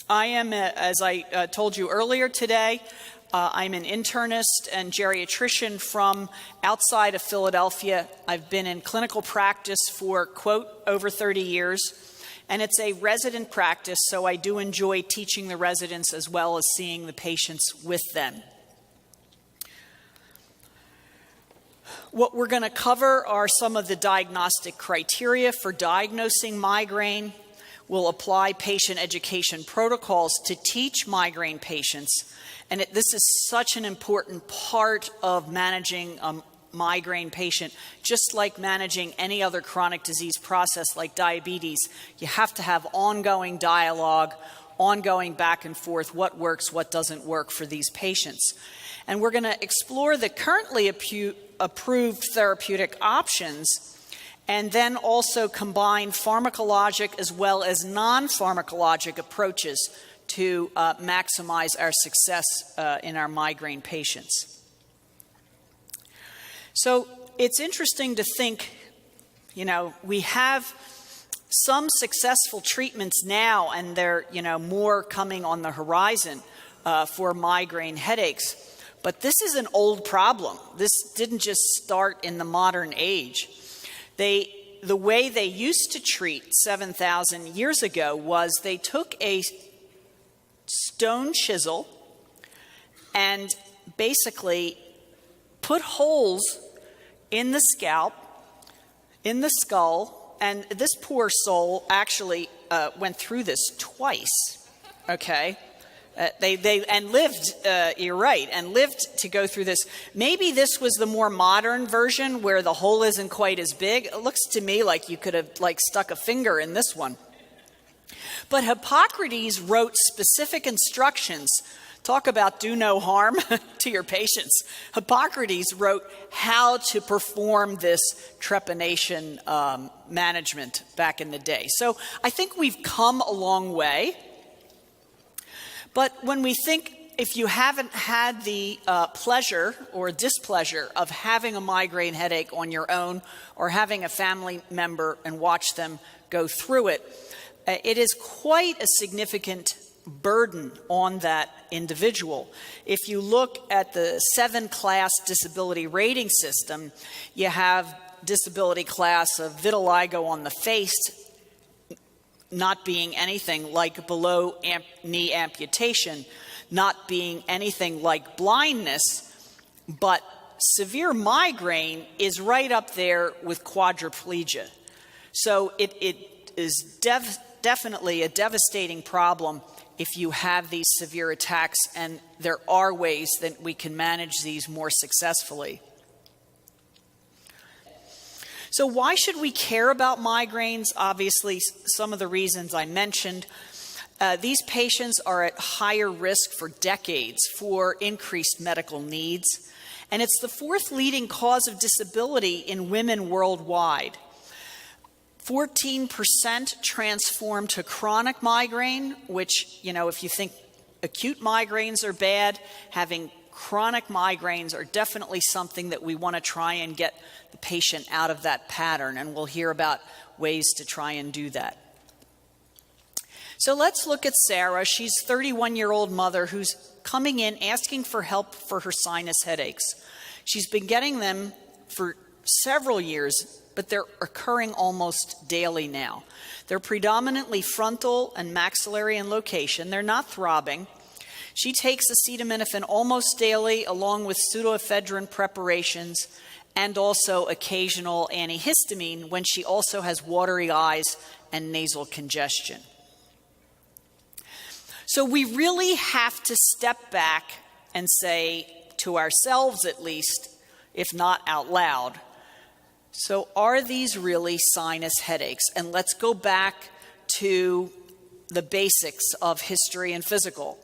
I am, as I told you earlier today, I'm an internist and geriatrician from outside of Philadelphia. I've been in clinical practice for, quote, over 30 years, and it's a resident practice, so I do enjoy teaching the residents as well as seeing the patients with them. What we're going to cover are some of the diagnostic criteria for diagnosing migraine. We'll apply patient education protocols to teach migraine patients. And this is such an important part of managing a migraine patient, just like managing any other chronic disease process like diabetes. You have to have ongoing dialogue, ongoing back and forth, what works, what doesn't work for these patients. And we're going to explore the currently approved therapeutic options, and then also combine pharmacologic as well as non-pharmacologic approaches to maximize our success in our migraine patients. So it's interesting to think, we have some successful treatments now, and there are, more coming on the horizon for migraine headaches. But this is an old problem. This didn't just start in the modern age. The way they used to treat 7,000 years ago was they took a stone chisel and basically put holes in the scalp, in the skull, and this poor soul actually went through this twice, okay? They lived, you're right, and lived to go through this. Maybe this was the more modern version where the hole isn't quite as big. It looks to me like you could have stuck a finger in this one. But Hippocrates wrote specific instructions. Talk about do no harm to your patients. Hippocrates wrote how to perform this trepanation management back in the day. So I think we've come a long way. But when we think, if you haven't had the pleasure or displeasure of having a migraine headache on your own, or having a family member and watch them go through it, it is quite a significant burden on that individual. If you look at the 7-class disability rating system, you have disability class of vitiligo on the face not being anything like below knee amputation, not being anything like blindness, but severe migraine is right up there with quadriplegia. So it is definitely a devastating problem if you have these severe attacks, and there are ways that we can manage these more successfully. So why should we care about migraines? Obviously, some of the reasons I mentioned. These patients are at higher risk for decades for increased medical needs. And it's the 4th leading cause of disability in women worldwide. 14% transform to chronic migraine, which, if you think acute migraines are bad, having chronic migraines are definitely something that we want to try and get the patient out of that pattern, and we'll hear about ways to try and do that. So let's look at Sarah. She's a 31-year-old mother who's coming in asking for help for her sinus headaches. She's been getting them for several years, but they're occurring almost daily now. They're predominantly frontal and maxillary in location. They're not throbbing. She takes acetaminophen almost daily, along with pseudoephedrine preparations and also occasional antihistamine when she also has watery eyes and nasal congestion. So we really have to step back and say to ourselves, at least, if not out loud, so are these really sinus headaches? And let's go back to the basics of history and physical.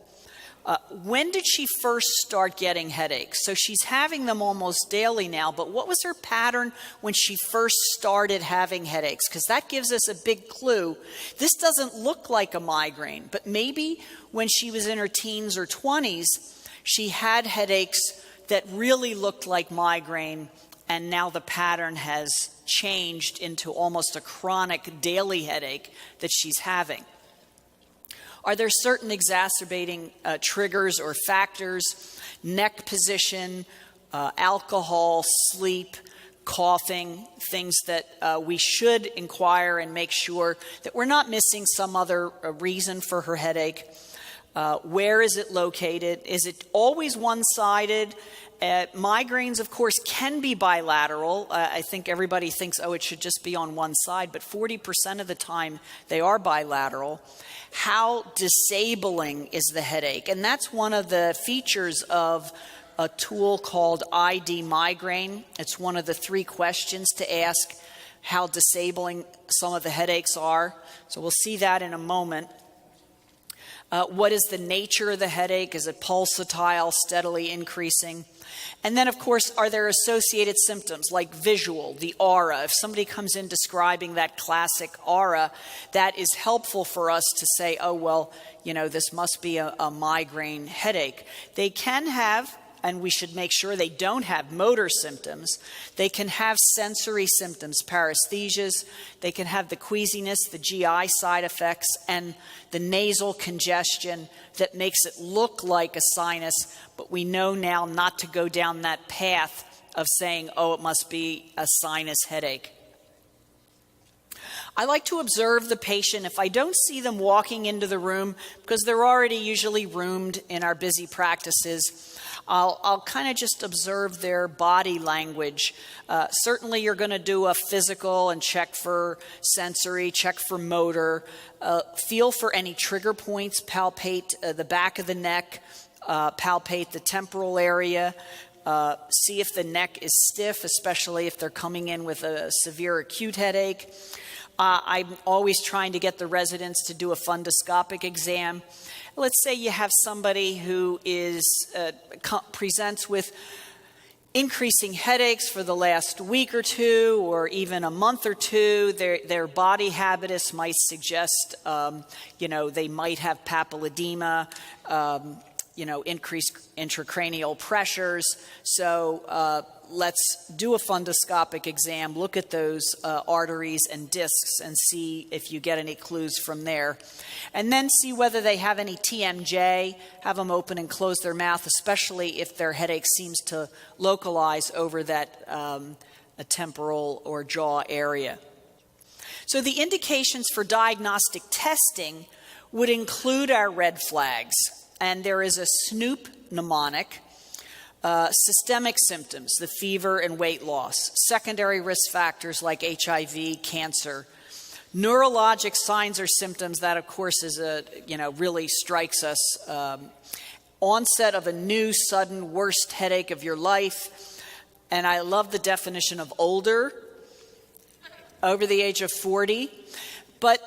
When did she first start getting headaches? So she's having them almost daily now, but what was her pattern when she first started having headaches? Because that gives us a big clue. This doesn't look like a migraine, but maybe when she was in her teens or 20s, she had headaches that really looked like migraine, and now the pattern has changed into almost a chronic daily headache that she's having. Are there certain exacerbating triggers or factors, neck position, alcohol, sleep, coughing, things that we should inquire and make sure that we're not missing some other reason for her headache? Where is it located? Is it always one-sided? Migraines, of course, can be bilateral. I think everybody thinks, oh, it should just be on one side, but 40% of the time they are bilateral. How disabling is the headache? And that's one of the features of a tool called ID Migraine. It's one of the 3 questions to ask how disabling some of the headaches are. So we'll see that in a moment. What is the nature of the headache? Is it pulsatile, steadily increasing? And then, of course, are there associated symptoms like visual, the aura? If somebody comes in describing that classic aura, that is helpful for us to say, oh, well, this must be a migraine headache. They can have, and we should make sure they don't have, motor symptoms. They can have sensory symptoms, paresthesias. They can have the queasiness, the GI side effects, and the nasal congestion that makes it look like a sinus, but we know now not to go down that path of saying, oh, it must be a sinus headache. I like to observe the patient. If I don't see them walking into the room, because they're already usually roomed in our busy practices, I'll kind of just observe their body language. Certainly you're going to do a physical and check for sensory, check for motor, feel for any trigger points, palpate the back of the neck, palpate the temporal area, see if the neck is stiff, especially if they're coming in with a severe acute headache. I'm always trying to get the residents to do a fundoscopic exam. Let's say you have somebody who presents with increasing headaches for the last week or two, or even a month or two. Their body habitus might suggest, they might have papilledema, increased intracranial pressures. So let's do a fundoscopic exam, look at those arteries and discs and see if you get any clues from there. And then see whether they have any TMJ, have them open and close their mouth, especially if their headache seems to localize over that a temporal or jaw area. So the indications for diagnostic testing would include our red flags. And there is a SNOOP mnemonic, systemic symptoms, the fever and weight loss, secondary risk factors like HIV, cancer, neurologic signs or symptoms that, of course, is really strikes us. Onset of a new, sudden, worst headache of your life. And I love the definition of older, over the age of 40. But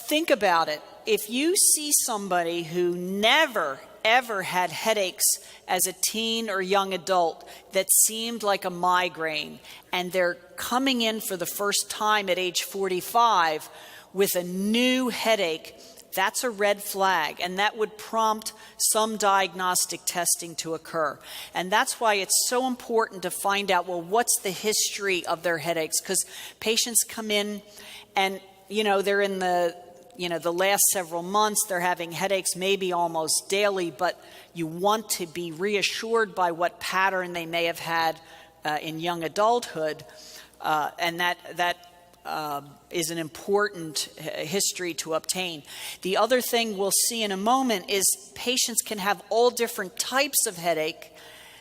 think about it. If you see somebody who never, ever had headaches as a teen or young adult that seemed like a migraine, and they're coming in for the first time at age 45 with a new headache, that's a red flag, and that would prompt some diagnostic testing to occur. And that's why it's so important to find out, well, what's the history of their headaches? Because patients come in and, they're in the last several months, they're having headaches maybe almost daily, but you want to be reassured by what pattern they may have had in young adulthood, and that is an important history to obtain. The other thing we'll see in a moment is patients can have all different types of headache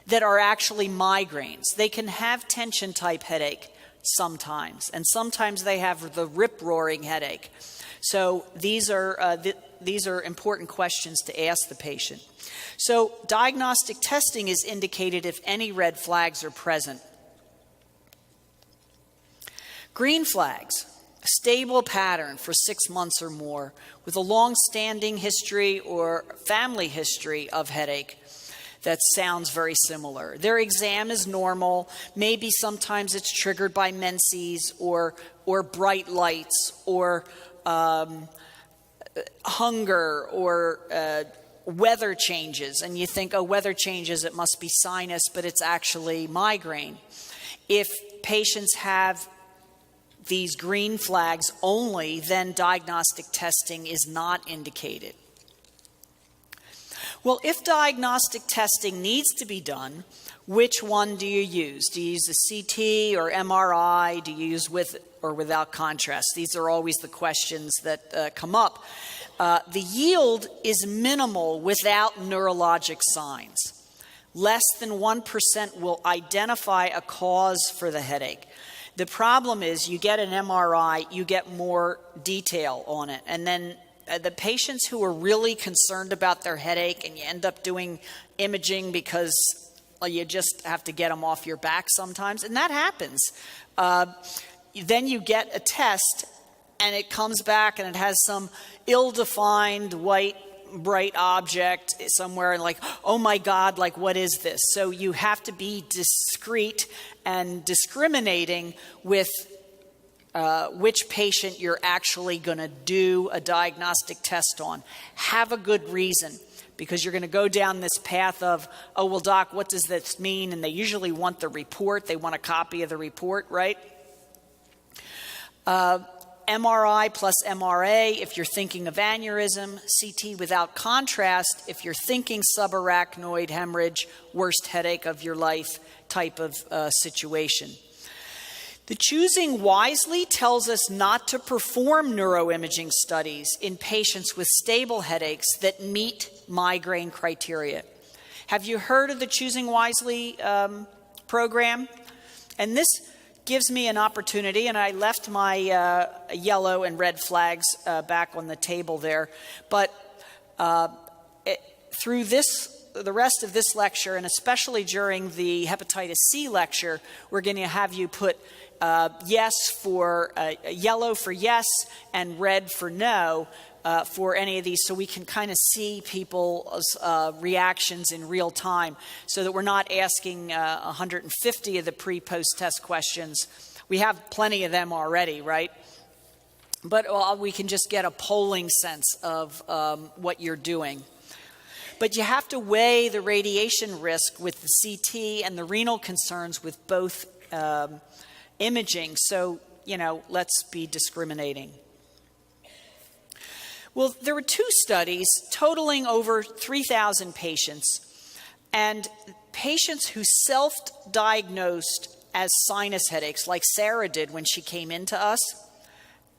that are actually migraines. They can have tension type headache sometimes, and sometimes they have the rip-roaring headache. So these are important questions to ask the patient. So diagnostic testing is indicated if any red flags are present. Green flags, a stable pattern for 6 months or more with a long-standing history or family history of headache that sounds very similar. Their exam is normal. Maybe sometimes it's triggered by menses or bright lights or hunger or weather changes, and you think, oh, weather changes, it must be sinus, but it's actually migraine. If patients have these green flags only, then diagnostic testing is not indicated. Well, if diagnostic testing needs to be done, which one do you use? Do you use the CT or MRI? Do you use with or without contrast? These are always the questions that come up. The yield is minimal without neurologic signs. Less than 1% will identify a cause for the headache. The problem is you get an MRI, you get more detail on it. And then the patients who are really concerned about their headache, and you end up doing imaging because you just have to get them off your back sometimes, and that happens. Then you get a test, and it comes back, and it has some ill-defined white bright object somewhere, and like, oh my God, like what is this? So you have to be discreet and discriminating with which patient you're actually going to do a diagnostic test on. Have a good reason, because you're going to go down this path of, oh, well, doc, what does this mean? And they usually want the report. They want a copy of the report, right? MRI plus MRA if you're thinking of aneurysm, CT without contrast if you're thinking subarachnoid hemorrhage, worst headache of your life type of situation. The choosing wisely tells us not to perform neuroimaging studies in patients with stable headaches that meet migraine criteria. Have you heard of the Choosing Wisely program? And this gives me an opportunity, and I left my yellow and red flags back on the table there, but through the rest of this lecture, and especially during the hepatitis C lecture, we're going to have you put yes for yellow for yes and red for no for any of these, so we can kind of see people's reactions in real time, so that we're not asking 150 of the pre-post test questions. We have plenty of them already, right? But we can just get a polling sense of what you're doing. But you have to weigh the radiation risk with the CT and the renal concerns with both imaging. So, let's be discriminating. Well, there were 2 studies totaling over 3,000 patients, and patients who self-diagnosed as sinus headaches, like Sarah did when she came into us,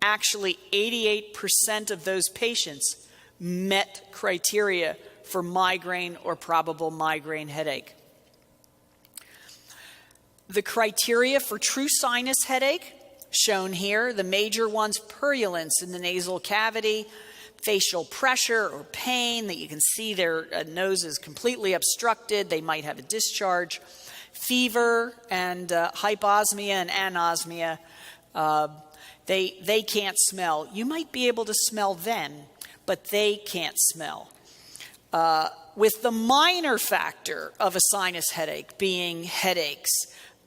actually 88% of those patients met criteria for migraine or probable migraine headache. The criteria for true sinus headache, shown here, the major ones: purulence in the nasal cavity, facial pressure or pain that you can see their nose is completely obstructed, they might have a discharge, fever, and hyposmia and anosmia. They can't smell. You might be able to smell them, but they can't smell. With the minor factor of a sinus headache being headaches,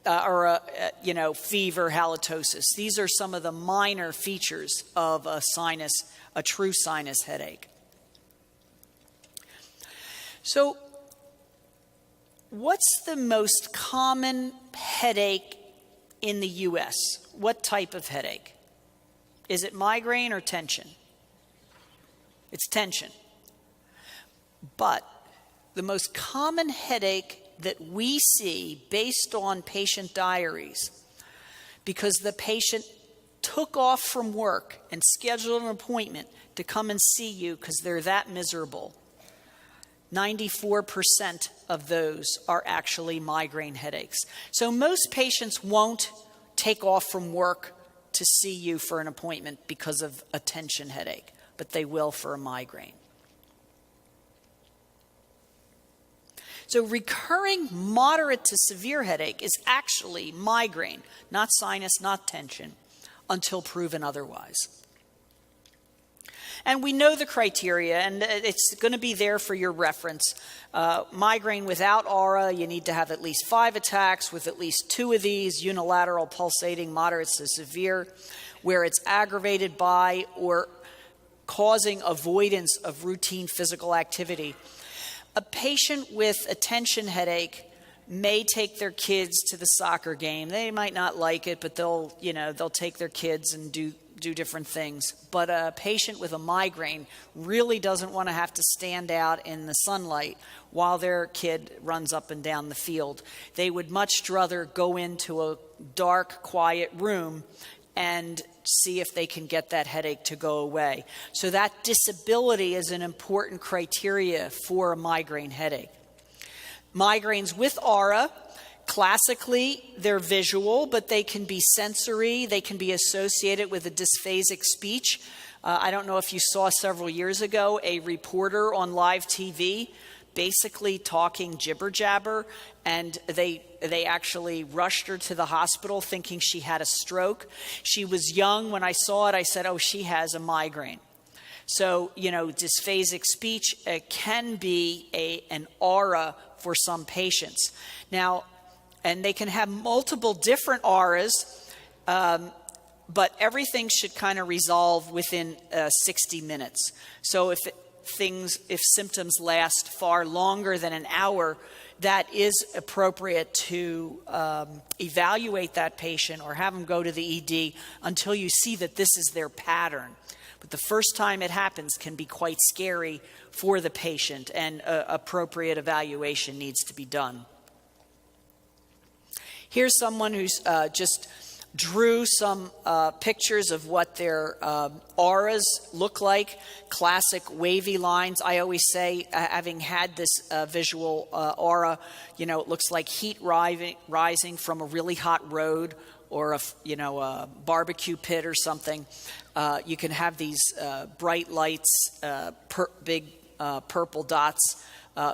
or fever, halitosis. These are some of the minor features of a true sinus headache. So, what's the most common headache in the U.S.? What type of headache? Is it migraine or tension? It's tension. But the most common headache that we see based on patient diaries, because the patient took off from work and scheduled an appointment to come and see you because they're that miserable, 94% of those are actually migraine headaches. So most patients won't take off from work to see you for an appointment because of a tension headache, but they will for a migraine. So recurring moderate to severe headache is actually migraine, not sinus, not tension, until proven otherwise. And we know the criteria, and it's going to be there for your reference. Migraine without aura, you need to have at least 5 attacks with at least 2 of these, unilateral pulsating, moderate to severe, where it's aggravated by or causing avoidance of routine physical activity. A patient with a tension headache may take their kids to the soccer game. They might not like it, but they'll take their kids and do do different things. But a patient with a migraine really doesn't want to have to stand out in the sunlight while their kid runs up and down the field. They would much rather go into a dark, quiet room and see if they can get that headache to go away. So that disability is an important criteria for a migraine headache. Migraines with aura, classically, they're visual, but they can be sensory. They can be associated with a dysphasic speech. I don't know if you saw several years ago a reporter on live TV basically talking jibber jabber, and they actually rushed her to the hospital thinking she had a stroke. She was young. When I saw it, I said, oh, she has a migraine. So, dysphasic speech can be an aura for some patients. Now, and they can have multiple different auras, but everything should kind of resolve within 60 minutes. So if symptoms last far longer than an hour, that is appropriate to evaluate that patient or have them go to the ED until you see that this is their pattern. But the first time it happens can be quite scary for the patient, and appropriate evaluation needs to be done. Here's someone who's just drew some pictures of what their auras look like, classic wavy lines. I always say, having had this visual aura, it looks like heat rising from a really hot road or a barbecue pit or something. You can have these bright lights, big purple dots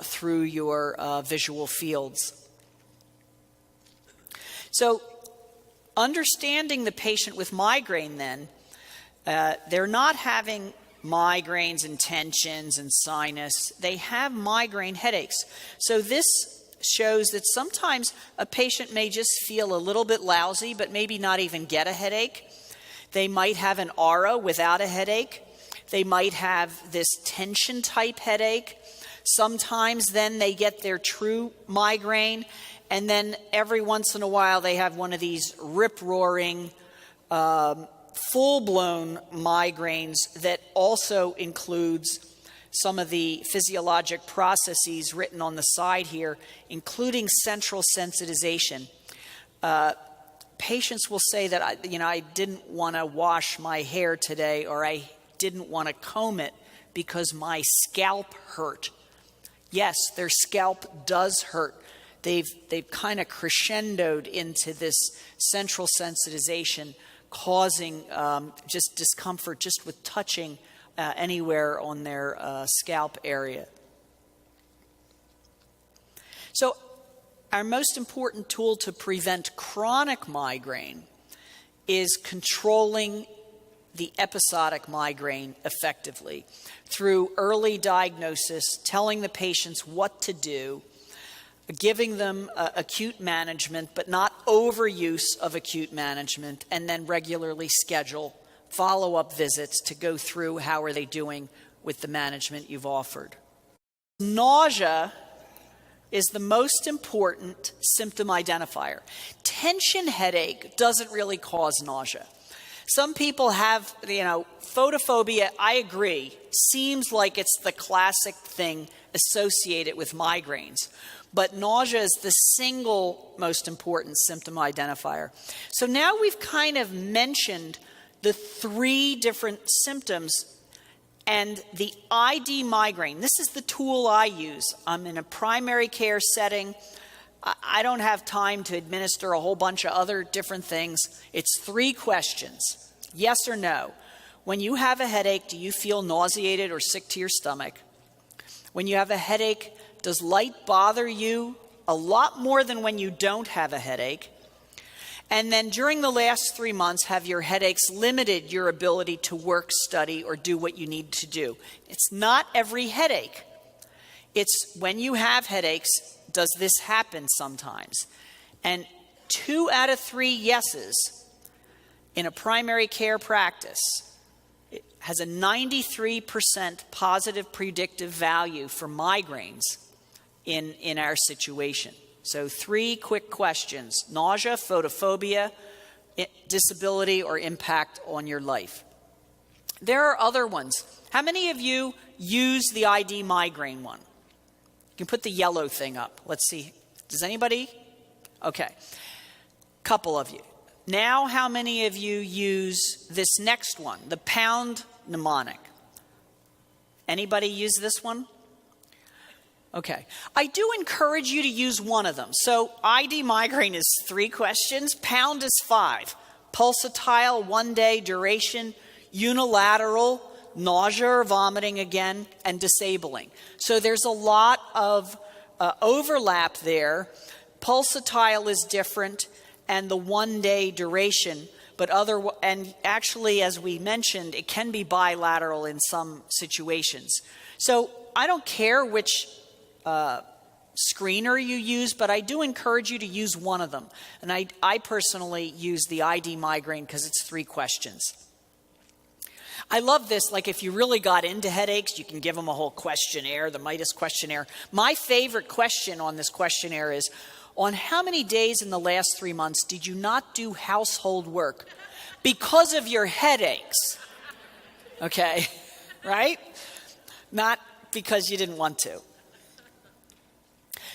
through your visual fields. So understanding the patient with migraine then, they're not having migraines and tensions and sinus. They have migraine headaches. So this shows that sometimes a patient may just feel a little bit lousy, but maybe not even get a headache. They might have an aura without a headache. They might have this tension type headache. Sometimes then they get their true migraine, and then every once in a while they have one of these rip-roaring, full-blown migraines that also includes some of the physiologic processes written on the side here, including central sensitization. Patients will say that, I didn't want to wash my hair today, or I didn't want to comb it because my scalp hurt. Yes, their scalp does hurt. They've kind of crescendoed into this central sensitization, causing just discomfort just with touching anywhere on their scalp area. So our most important tool to prevent chronic migraine is controlling the episodic migraine effectively through early diagnosis, telling the patients what to do, giving them acute management, but not overuse of acute management, and then regularly schedule follow-up visits to go through how are they doing with the management you've offered. Nausea is the most important symptom identifier. Tension headache doesn't really cause nausea. Some people have, photophobia, I agree, seems like it's the classic thing associated with migraines. But nausea is the single most important symptom identifier. So now we've kind of mentioned the 3 different symptoms and the ID migraine. This is the tool I use. I'm in a primary care setting. I don't have time to administer a whole bunch of other different things. It's 3 questions, yes or no. When you have a headache, do you feel nauseated or sick to your stomach? When you have a headache, does light bother you a lot more than when you don't have a headache? And then during the last 3 months, have your headaches limited your ability to work, study, or do what you need to do? It's not every headache. It's when you have headaches, does this happen sometimes? And 2 out of 3 yeses in a primary care practice, it has a 93% positive predictive value for migraines in our situation. So 3 quick questions: nausea, photophobia, disability or impact on your life. There are other ones. How many of you use the ID migraine one? You can put the yellow thing up. Let's see. Does anybody? Okay. Couple of you. Now, how many of you use this next one, the pound mnemonic? Anybody use this one? Okay. I do encourage you to use one of them. So ID migraine is 3 questions. Pound is 5. Pulsatile, 1 day duration. Unilateral, nausea or vomiting again, and disabling. So there's a lot of overlap there. Pulsatile is different, and the 1 day duration, and actually, as we mentioned, it can be bilateral in some situations. So I don't care which screener you use, but I do encourage you to use one of them. And I personally use the ID migraine because it's 3 questions. I love this. Like, if you really got into headaches, you can give them a whole questionnaire, the Midas questionnaire. My favorite question on this questionnaire is, on how many days in the last 3 months did you not do household work because of your headaches? Okay, right? Not because you didn't want to.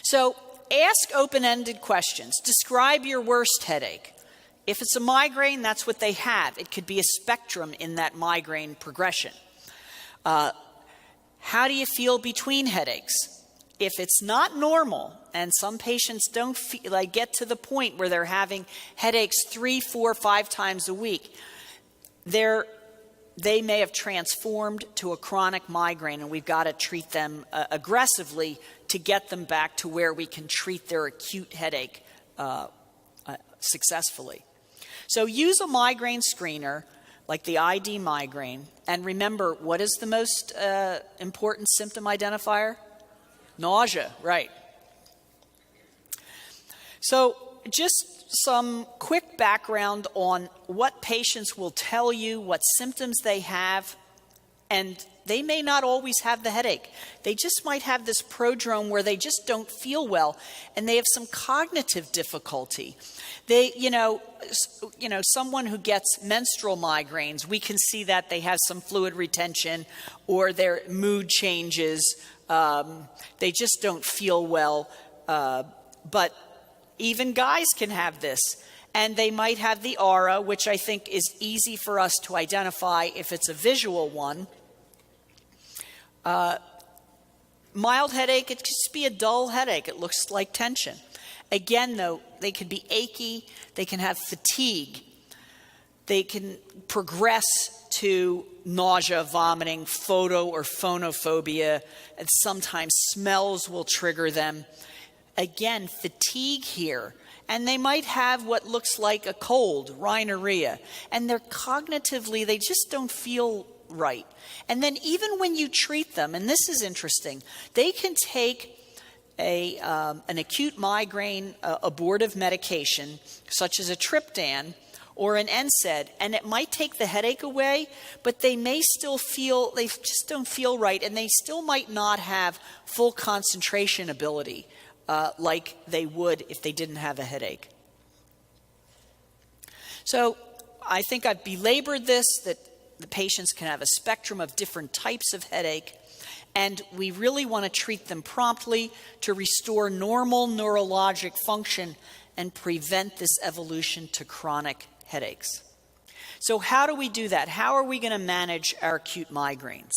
So ask open-ended questions. Describe your worst headache. If it's a migraine, that's what they have. It could be a spectrum in that migraine progression. How do you feel between headaches? If it's not normal, and some patients don't get to the point where they're having headaches 3, 4, 5 times a week, they may have transformed to a chronic migraine, and we've got to treat them aggressively to get them back to where we can treat their acute headache successfully. So use a migraine screener like the ID migraine, and remember, what is the most important symptom identifier? Nausea, right. So just some quick background on what patients will tell you, what symptoms they have, and they may not always have the headache. They just might have this prodrome where they just don't feel well, and they have some cognitive difficulty. Someone who gets menstrual migraines, we can see that they have some fluid retention or their mood changes. They just don't feel well. But even guys can have this. And they might have the aura, which I think is easy for us to identify if it's a visual one. Mild headache, it could just be a dull headache. It looks like tension. Again, though, they can be achy. They can have fatigue. They can progress to nausea, vomiting, photo or phonophobia, and sometimes smells will trigger them. Again, fatigue here. And they might have what looks like a cold, rhinorrhea. And they're cognitively, they just don't feel right. And then even when you treat them, and this is interesting, they can take an acute migraine abortive medication, such as a triptan or an NSAID, and it might take the headache away, but they may still feel, they just don't feel right, and they still might not have full concentration ability like they would if they didn't have a headache. So I think I've belabored this, that the patients can have a spectrum of different types of headache, and we really want to treat them promptly to restore normal neurologic function and prevent this evolution to chronic headaches. So how do we do that? How are we going to manage our acute migraines?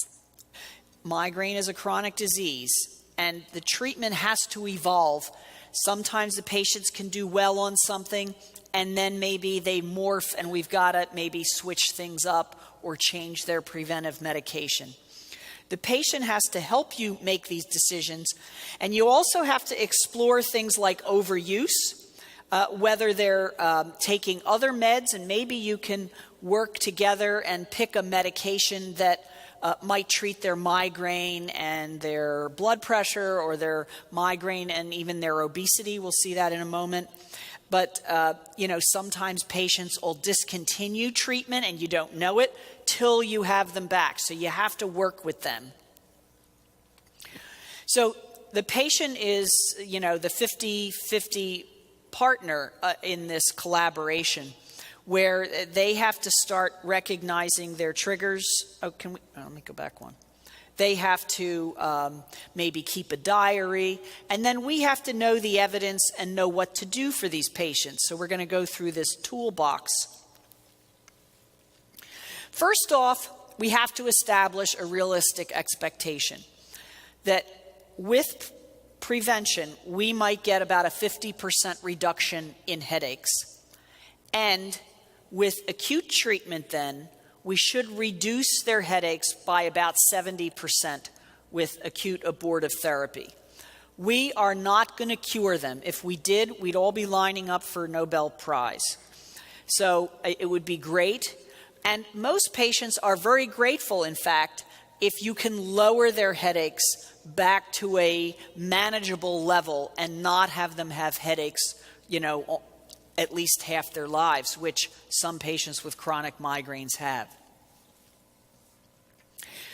Migraine is a chronic disease, and the treatment has to evolve. Sometimes the patients can do well on something, and then maybe they morph, and we've got to maybe switch things up or change their preventive medication. The patient has to help you make these decisions, and you also have to explore things like overuse, whether they're taking other meds, and maybe you can work together and pick a medication that might treat their migraine and their blood pressure, or their migraine and even their obesity. We'll see that in a moment. But, sometimes patients will discontinue treatment and you don't know it till you have them back. So you have to work with them. So the patient is, the 50-50 partner in this collaboration. where they have to start recognizing their triggers. Let me go back one. They have to maybe keep a diary, and then we have to know the evidence and know what to do for these patients. So we're going to go through this toolbox. First off, we have to establish a realistic expectation that with prevention, we might get about a 50% reduction in headaches. And with acute treatment then, we should reduce their headaches by about 70% with acute abortive therapy. We are not going to cure them. If we did, we'd all be lining up for a Nobel Prize. So it would be great. And most patients are very grateful, in fact, if you can lower their headaches back to a manageable level and not have them have headaches, at least half their lives, which some patients with chronic migraines have.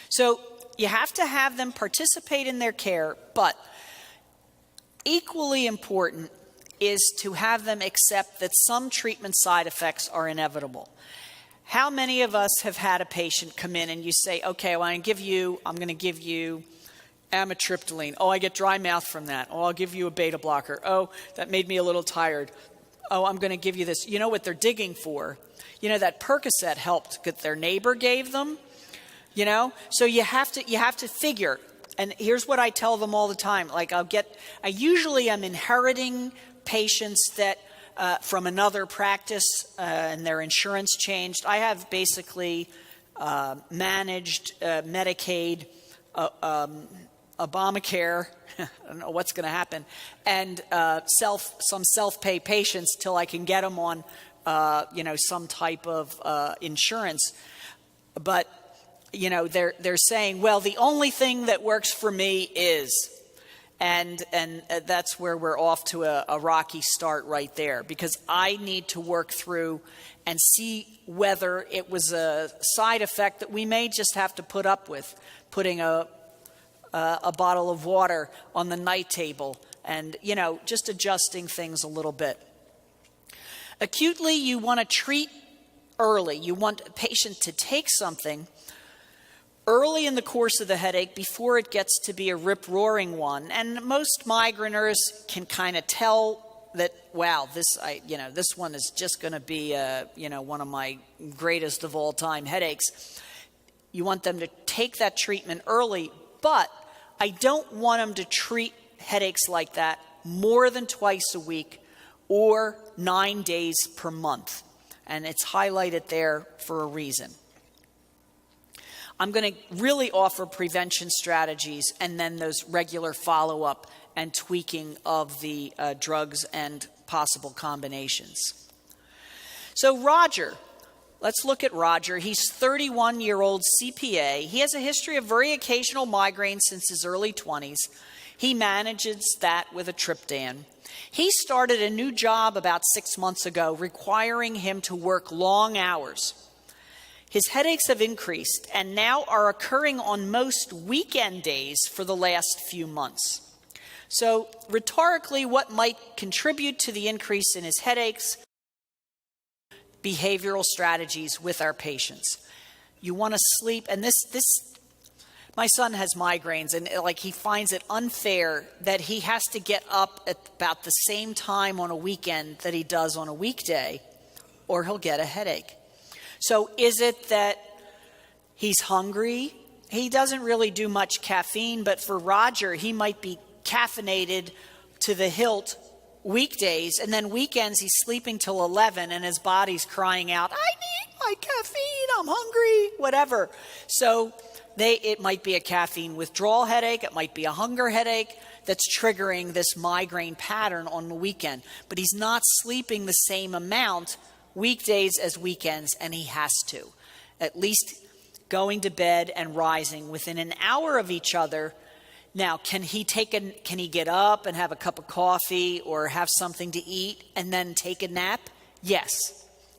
So you have to have them participate in their care, but equally important is to have them accept that some treatment side effects are inevitable. How many of us have had a patient come in and you say, okay, well, I'm going to give you amitriptyline. Oh, I get dry mouth from that. Oh, I'll give you a beta blocker. Oh, that made me a little tired. Oh, I'm going to give you this. You know what they're digging for? That Percocet helped that their neighbor gave them. So you have to figure. And here's what I tell them all the time. Like I usually am inheriting patients that from another practice and their insurance changed. I have basically managed Medicaid, Obamacare, I don't know what's going to happen, and some self-pay patients till I can get them on, some type of insurance. But, they're saying, well, the only thing that works for me is, and that's where we're off to a rocky start right there, because I need to work through and see whether it was a side effect that we may just have to put up with, putting a bottle of water on the night table and, just adjusting things a little bit. Acutely, you want to treat early. You want a patient to take something early in the course of the headache before it gets to be a rip-roaring one. And most migraineurs can kind of tell that, wow, this one is just going to be, one of my greatest of all time headaches. You want them to take that treatment early, but I don't want them to treat headaches like that more than twice a week or 9 days per month. And it's highlighted there for a reason. I'm going to really offer prevention strategies and then those regular follow-up and tweaking of the drugs and possible combinations. So Roger, let's look at Roger. He's 31-year-old CPA. He has a history of very occasional migraines since his early 20s. He manages that with a triptan. He started a new job about 6 months ago, requiring him to work long hours. His headaches have increased and now are occurring on most weekend days for the last few months. So rhetorically, what might contribute to the increase in his headaches? Behavioral strategies with our patients. You want to sleep, and my son has migraines, and he finds it unfair that he has to get up at about the same time on a weekend that he does on a weekday, or he'll get a headache. So is it that he's hungry? He doesn't really do much caffeine, but for Roger, he might be caffeinated to the hilt weekdays, and then weekends he's sleeping till 11 and his body's crying out, I need my caffeine, I'm hungry, whatever. So it might be a caffeine withdrawal headache, it might be a hunger headache that's triggering this migraine pattern on the weekend. But he's not sleeping the same amount weekdays as weekends, and he has to. At least going to bed and rising within an hour of each other. Now, can he get up and have a cup of coffee or have something to eat and then take a nap? Yes.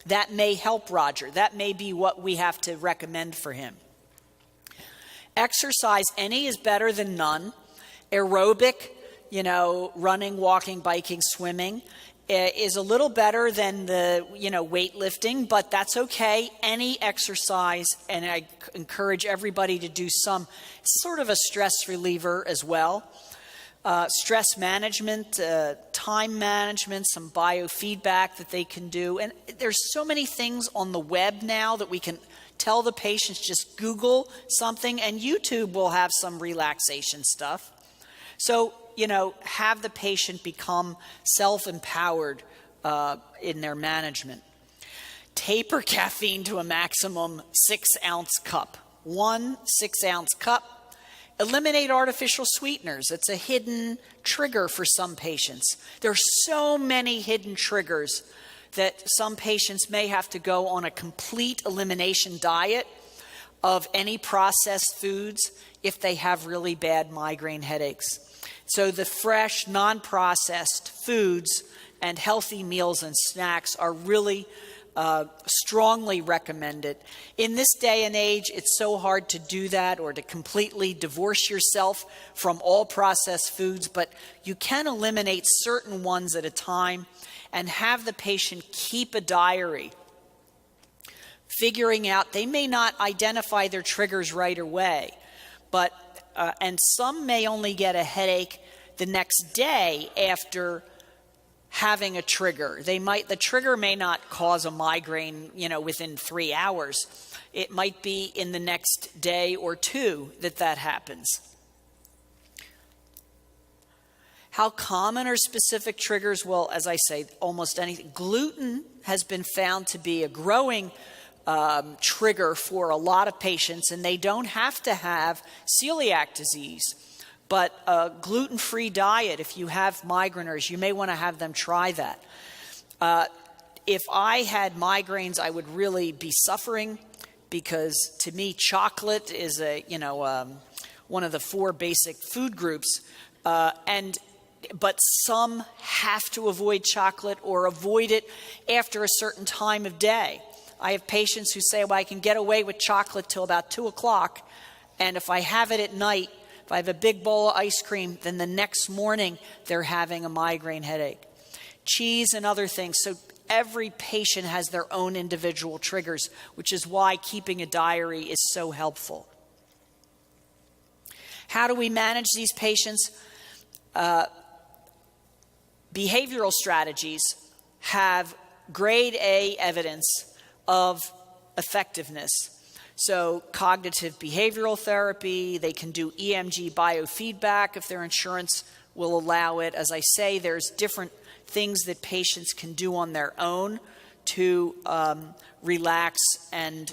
That may help Roger. That may be what we have to recommend for him. Exercise, any is better than none. Aerobic, running, walking, biking, swimming. is a little better than the, weightlifting, but that's okay. Any exercise, and I encourage everybody to do some sort of a stress reliever as well. Stress management, time management, some biofeedback that they can do. And there's so many things on the web now that we can tell the patients, just Google something, and YouTube will have some relaxation stuff. So, have the patient become self-empowered in their management. Taper caffeine to a maximum 6-ounce cup. 1 6-ounce cup. Eliminate artificial sweeteners. It's a hidden trigger for some patients. There are so many hidden triggers that some patients may have to go on a complete elimination diet of any processed foods if they have really bad migraine headaches. So the fresh, non-processed foods and healthy meals and snacks are really strongly recommended. In this day and age, it's so hard to do that or to completely divorce yourself from all processed foods, but you can eliminate certain ones at a time and have the patient keep a diary, figuring out they may not identify their triggers right away, but and some may only get a headache the next day after having a trigger. The trigger may not cause a migraine, within 3 hours. It might be in the next day or two that happens. How common are specific triggers? Well, as I say, almost anything. Gluten has been found to be a growing trigger for a lot of patients, and they don't have to have celiac disease. But a gluten-free diet, if you have migraineurs, you may want to have them try that. If I had migraines, I would really be suffering because to me, chocolate is one of the 4 basic food groups. But some have to avoid chocolate or avoid it after a certain time of day. I have patients who say, well, I can get away with chocolate till about 2 o'clock. And if I have it at night, if I have a big bowl of ice cream, then the next morning they're having a migraine headache. Cheese and other things. So every patient has their own individual triggers, which is why keeping a diary is so helpful. How do we manage these patients? Behavioral strategies have grade A evidence of effectiveness. So cognitive behavioral therapy, they can do EMG biofeedback if their insurance will allow it. As I say, there's different things that patients can do on their own to relax and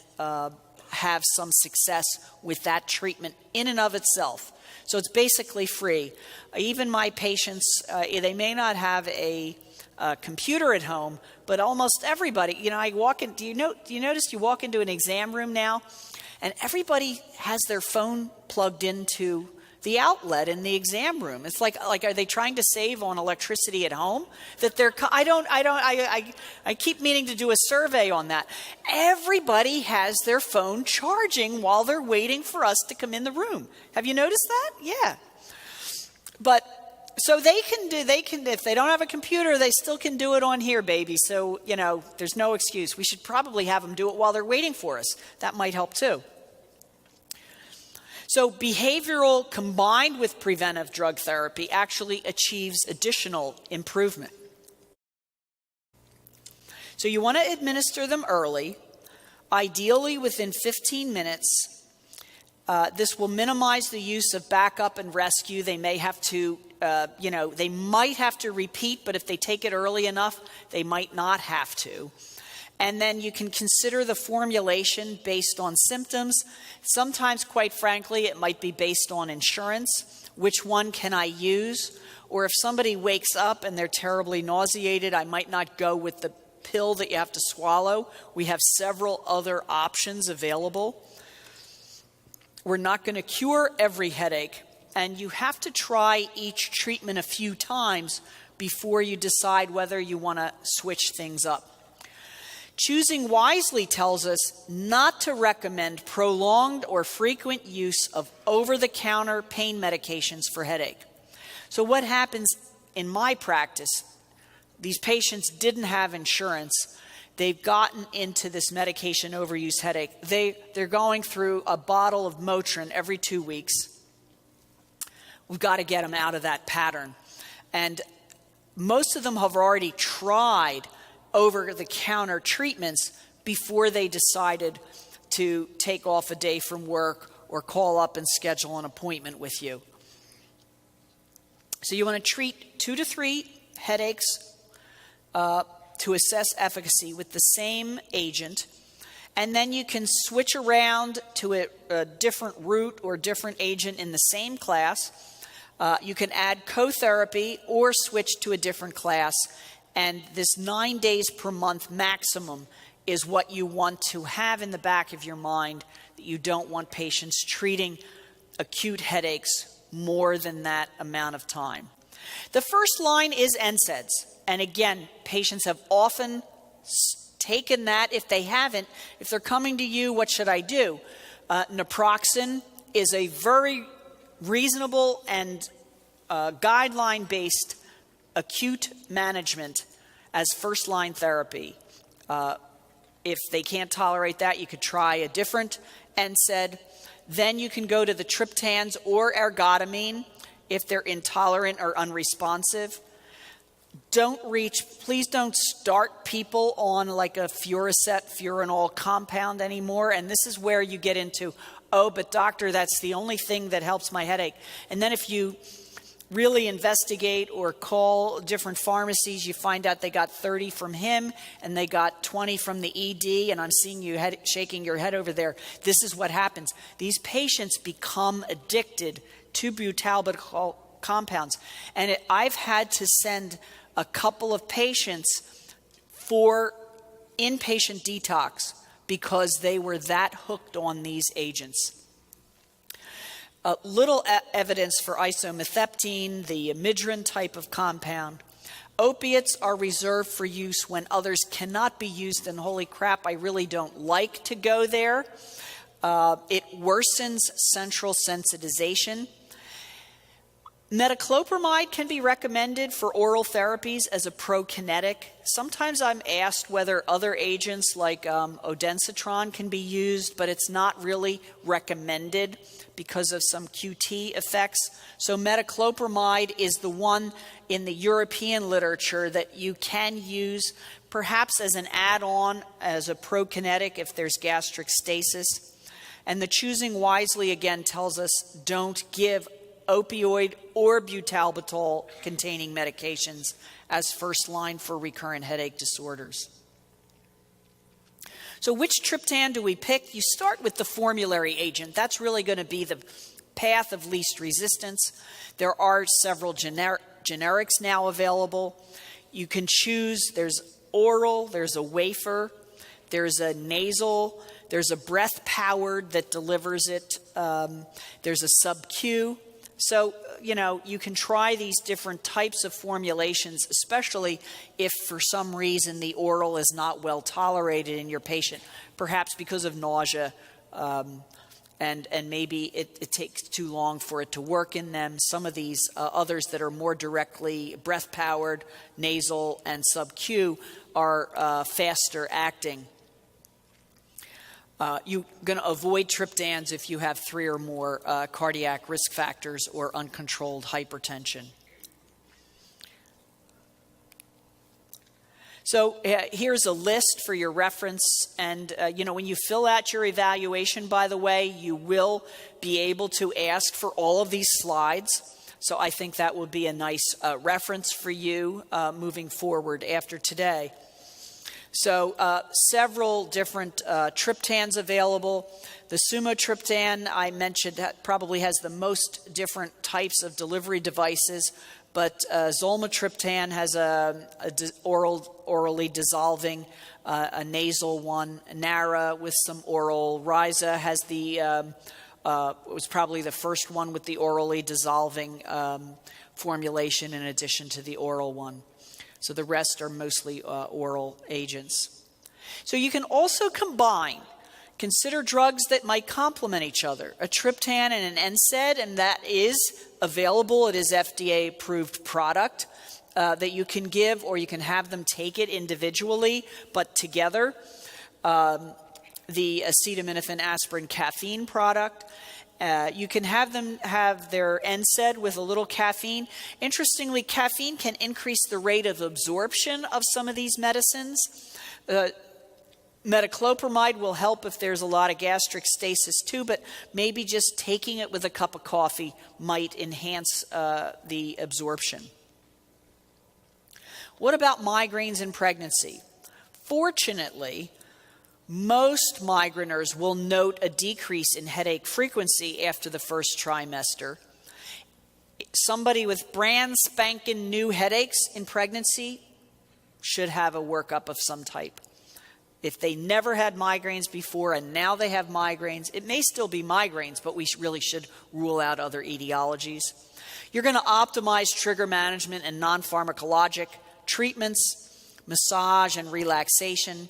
have some success with that treatment in and of itself. So it's basically free. Even my patients, they may not have a computer at home, but almost everybody, I walk in, do you notice you walk into an exam room now and everybody has their phone plugged into the outlet in the exam room? It's like are they trying to save on electricity at home? I keep meaning to do a survey on that. Everybody has their phone charging while they're waiting for us to come in the room. Have you noticed that? Yeah. But so they can if they don't have a computer, they still can do it on here, baby. So, there's no excuse. We should probably have them do it while they're waiting for us. That might help too. So behavioral combined with preventive drug therapy actually achieves additional improvement. So you want to administer them early, ideally within 15 minutes. This will minimize the use of backup and rescue. They may have to, they might have to repeat, but if they take it early enough, they might not have to. And then you can consider the formulation based on symptoms. Sometimes, quite frankly, it might be based on insurance. Which one can I use? Or if somebody wakes up and they're terribly nauseated, I might not go with the pill that you have to swallow. We have several other options available. We're not going to cure every headache, and you have to try each treatment a few times before you decide whether you want to switch things up. Choosing wisely tells us not to recommend prolonged or frequent use of over-the-counter pain medications for headache. So what happens in my practice, these patients didn't have insurance. They've gotten into this medication overuse headache. They're going through a bottle of Motrin every 2 weeks. We've got to get them out of that pattern. And most of them have already tried over-the-counter treatments before they decided to take off a day from work or call up and schedule an appointment with you. So you want to treat 2 to 3 headaches to assess efficacy with the same agent, and then you can switch around to a different route or different agent in the same class. You can add co-therapy or switch to a different class, and this 9 days per month maximum is what you want to have in the back of your mind, that you don't want patients treating acute headaches more than that amount of time. The first line is NSAIDs. And again, patients have often taken that. If they haven't, if they're coming to you, what should I do? Naproxen is a very reasonable and guideline-based acute management as first-line therapy. If they can't tolerate that, you could try a different NSAID. Then you can go to the triptans or ergotamine if they're intolerant or unresponsive. Please don't start people on like a Furacet, Furanol compound anymore. And this is where you get into, oh, but doctor, that's the only thing that helps my headache. And then if you really investigate or call different pharmacies, you find out they got 30 from him and they got 20 from the ED, and I'm seeing you shaking your head over there. This is what happens. These patients become addicted to butalbital compounds. And I've had to send a couple of patients for inpatient detox because they were that hooked on these agents. Little evidence for isometheptine, the Migraine type of compound. Opiates are reserved for use when others cannot be used, and holy crap, I really don't like to go there. It worsens central sensitization. Metoclopramide can be recommended for oral therapies as a prokinetic. Sometimes I'm asked whether other agents like ondansetron can be used, but it's not really recommended because of some QT effects. So metoclopramide is the one in the European literature that you can use perhaps as an add-on as a prokinetic if there's gastric stasis. And the choosing wisely again tells us don't give opioid or butalbital containing medications as first line for recurrent headache disorders. So which triptan do we pick? You start with the formulary agent. That's really going to be the path of least resistance. There are several generics now available. You can choose, there's oral, there's a wafer, there's a nasal, there's a breath-powered that delivers it, there's a sub-Q. So, you can try these different types of formulations, especially if for some reason the oral is not well tolerated in your patient, perhaps because of nausea, and maybe it takes too long for it to work in them. Some of these others that are more directly breath-powered, nasal, and sub-Q are faster acting. You're going to avoid triptans if you have 3 or more cardiac risk factors or uncontrolled hypertension. So here's a list for your reference. And, when you fill out your evaluation, by the way, you will be able to ask for all of these slides. So I think that will be a nice reference for you moving forward after today. So several different triptans available. The sumotriptan I mentioned probably has the most different types of delivery devices, but zolmitriptan has orally dissolving, a nasal one. Nara with some oral. Ryza has was probably the first one with the orally dissolving formulation in addition to the oral one. So the rest are mostly oral agents. So you can also consider drugs that might complement each other. A triptan and an NSAID, and that is available. It is FDA-approved product. that you can give, or you can have them take it individually, but together. The acetaminophen aspirin caffeine product. You can have them have their NSAID with a little caffeine. Interestingly, caffeine can increase the rate of absorption of some of these medicines. Metoclopramide will help if there's a lot of gastric stasis too, but maybe just taking it with a cup of coffee might enhance the absorption. What about migraines in pregnancy? Fortunately, most migraineurs will note a decrease in headache frequency after the first trimester. Somebody with brand spanking new headaches in pregnancy should have a workup of some type. If they never had migraines before and now they have migraines, it may still be migraines, but we really should rule out other etiologies. You're going to optimize trigger management and non-pharmacologic treatments, massage and relaxation.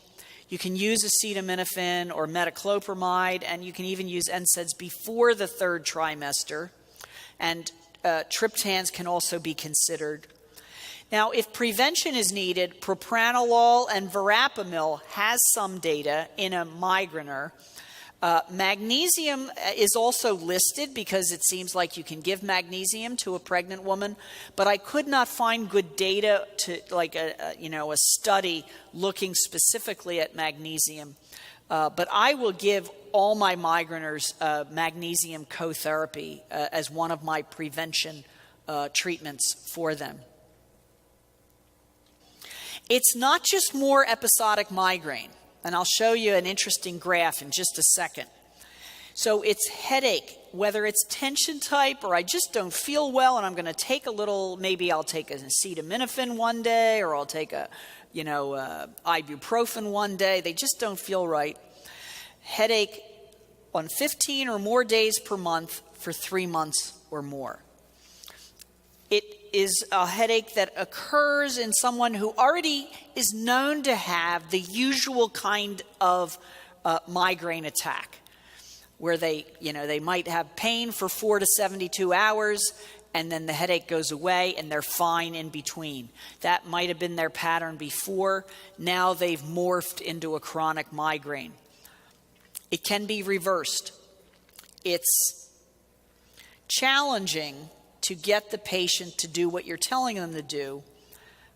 You can use acetaminophen or metoclopramide, and you can even use NSAIDs before the third trimester. And triptans can also be considered. Now, if prevention is needed, propranolol and verapamil has some data in a migraineur. Magnesium is also listed because it seems like you can give magnesium to a pregnant woman, but I could not find good data to like a study looking specifically at magnesium. But I will give all my migraineurs magnesium co-therapy as one of my prevention treatments for them. It's not just more episodic migraine, and I'll show you an interesting graph in just a second. So it's headache, whether it's tension type or I just don't feel well and I'm going to take a little, maybe I'll take an acetaminophen one day or I'll take a, ibuprofen one day. They just don't feel right. Headache on 15 or more days per month for 3 months or more. It is a headache that occurs in someone who already is known to have the usual kind of migraine attack, where they might have pain for 4 to 72 hours, and then the headache goes away, and they're fine in between. That might have been their pattern before. Now they've morphed into a chronic migraine. It can be reversed. It's challenging to get the patient to do what you're telling them to do,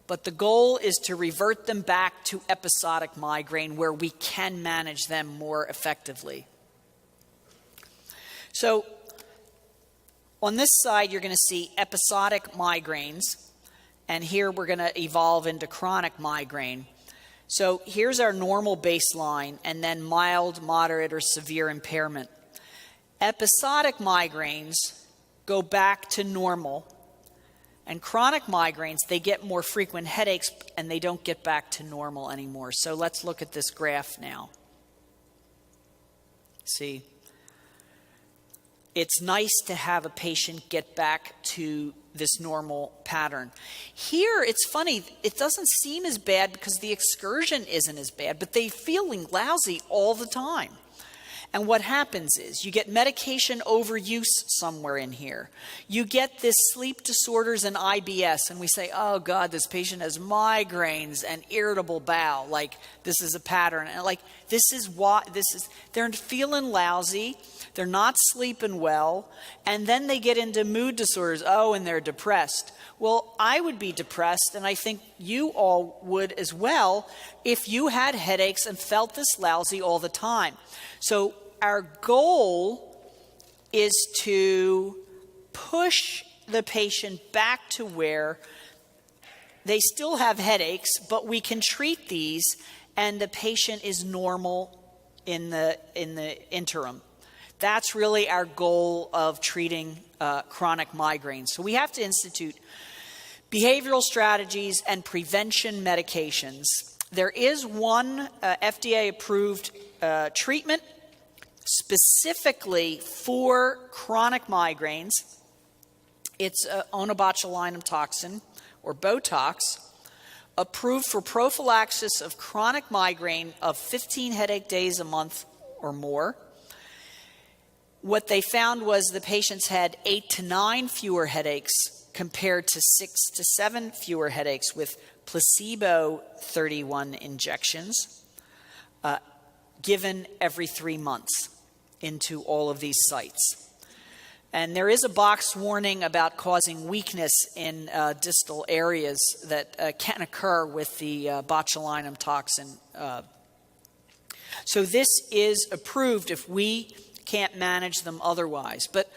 but the goal is to revert them back to episodic migraine where we can manage them more effectively. So on this side, you're going to see episodic migraines, and here we're going to evolve into chronic migraine. So here's our normal baseline, and then mild, moderate, or severe impairment. Episodic migraines go back to normal, and chronic migraines, they get more frequent headaches, and they don't get back to normal anymore. So let's look at this graph now. See? It's nice to have a patient get back to this normal pattern. Here, it's funny, it doesn't seem as bad because the excursion isn't as bad, but they're feeling lousy all the time. And what happens is you get medication overuse somewhere in here. You get this sleep disorders and IBS, and we say, oh God, this patient has migraines and irritable bowel. Like, this is a pattern. And they're feeling lousy. They're not sleeping well. And then they get into mood disorders. Oh, and they're depressed. Well, I would be depressed, and I think you all would as well, if you had headaches and felt this lousy all the time. So our goal is to push the patient back to where they still have headaches, but we can treat these, and the patient is normal in the interim. That's really our goal of treating chronic migraines. So we have to institute behavioral strategies and prevention medications. There is one FDA-approved treatment specifically for chronic migraines. It's onabotulinum toxin, or Botox, approved for prophylaxis of chronic migraine of 15 headache days a month or more. What they found was the patients had 8 to 9 fewer headaches compared to 6 to 7 fewer headaches with placebo 31 injections given every 3 months into all of these sites. And there is a box warning about causing weakness in distal areas that can occur with the botulinum toxin. So this is approved if we can't manage them otherwise. But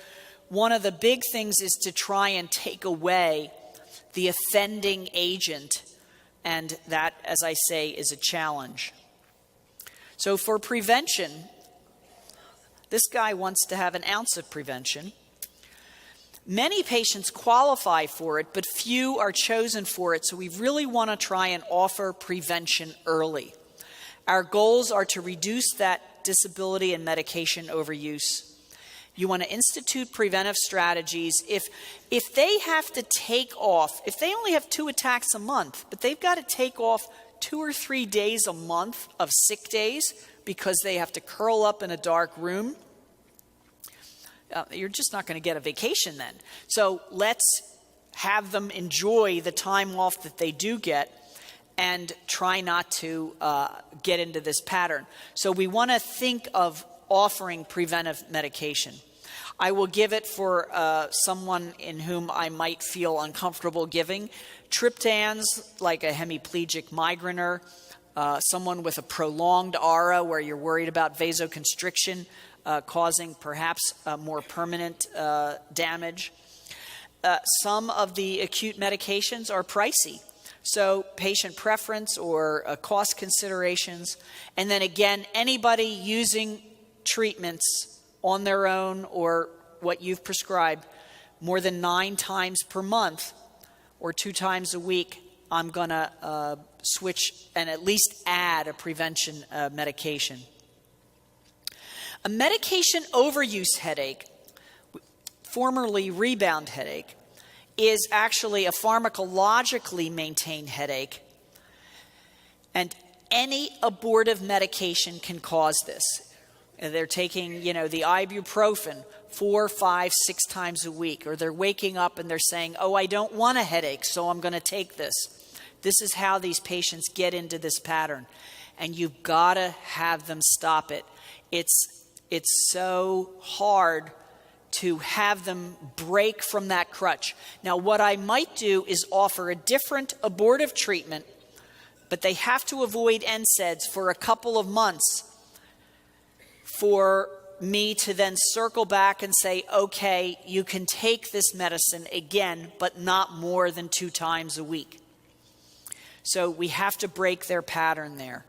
one of the big things is to try and take away the offending agent, and that, as I say, is a challenge. So for prevention, this guy wants to have an ounce of prevention. Many patients qualify for it, but few are chosen for it, so we really want to try and offer prevention early. Our goals are to reduce that disability and medication overuse. You want to institute preventive strategies. If they have to take off, if they only have 2 attacks a month, but they've got to take off 2 or 3 days a month of sick days because they have to curl up in a dark room, you're just not going to get a vacation then. So let's have them enjoy the time off that they do get and try not to get into this pattern. So we want to think of offering preventive medication. I will give it for someone in whom I might feel uncomfortable giving. Triptans, like a hemiplegic migrainer, someone with a prolonged aura where you're worried about vasoconstriction causing perhaps more permanent damage. Some of the acute medications are pricey. So patient preference or cost considerations. And then again, anybody using treatments on their own or what you've prescribed more than 9 times per month or 2 times a week, I'm going to switch and at least add a prevention medication. A medication overuse headache, formerly rebound headache, is actually a pharmacologically maintained headache, and any abortive medication can cause this. They're taking, the ibuprofen 4, 5, 6 times a week, or they're waking up and they're saying, oh, I don't want a headache, so I'm going to take this. This is how these patients get into this pattern, and you've got to have them stop it. It's so hard to have them break from that crutch. Now, what I might do is offer a different abortive treatment, but they have to avoid NSAIDs for a couple of months for me to then circle back and say, okay, you can take this medicine again, but not more than 2 times a week. So we have to break their pattern there.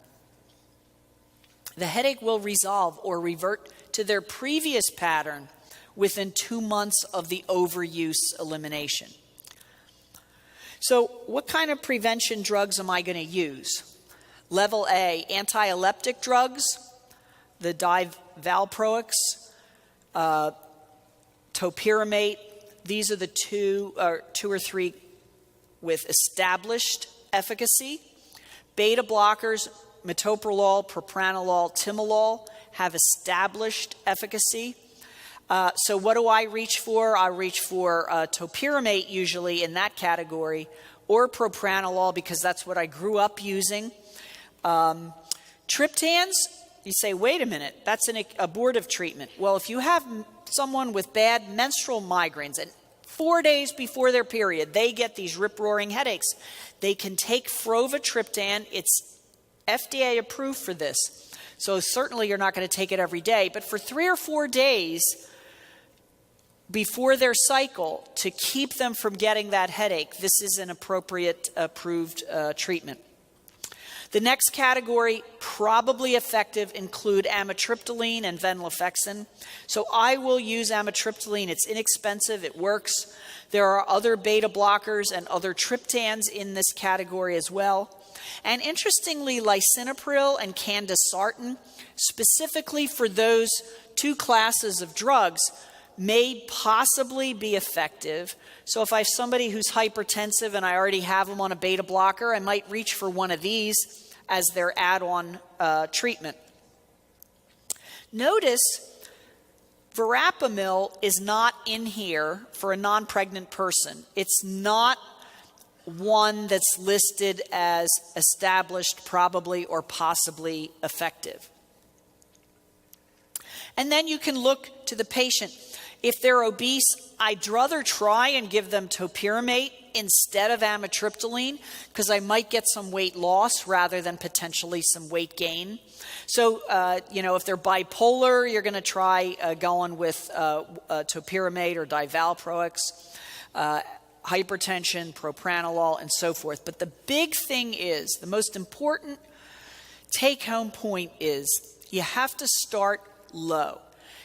The headache will resolve or revert to their previous pattern within 2 months of the overuse elimination. So what kind of prevention drugs am I going to use? Level A, anti-epileptic drugs, the divalproex, topiramate. These are the 2 or 3 with established efficacy. Beta blockers, metoprolol, propranolol, timolol have established efficacy. So what do I reach for? I reach for topiramate usually in that category, or propranolol because that's what I grew up using. Triptans, you say, wait a minute, that's an abortive treatment. Well, if you have someone with bad menstrual migraines and 4 days before their period, they get these rip-roaring headaches, they can take frovatriptan. It's FDA approved for this. So certainly you're not going to take it every day, but for 3 or 4 days before their cycle to keep them from getting that headache, this is an appropriate approved treatment. The next category, probably effective, include amitriptyline and venlafaxine. So I will use amitriptyline. It's inexpensive. It works. There are other beta blockers and other triptans in this category as well. And interestingly, lisinopril and candesartan, specifically for those 2 classes of drugs, may possibly be effective. So if I have somebody who's hypertensive and I already have them on a beta blocker, I might reach for one of these as their add-on treatment. Notice Verapamil is not in here for a non-pregnant person. It's not one that's listed as established, probably or possibly effective. And then you can look to the patient. If they're obese, I'd rather try and give them topiramate instead of amitriptyline because I might get some weight loss rather than potentially some weight gain. So, if they're bipolar, you're going to try going with topiramate or divalproex, hypertension, propranolol, and so forth. But the big thing is, the most important take-home point is you have to start low.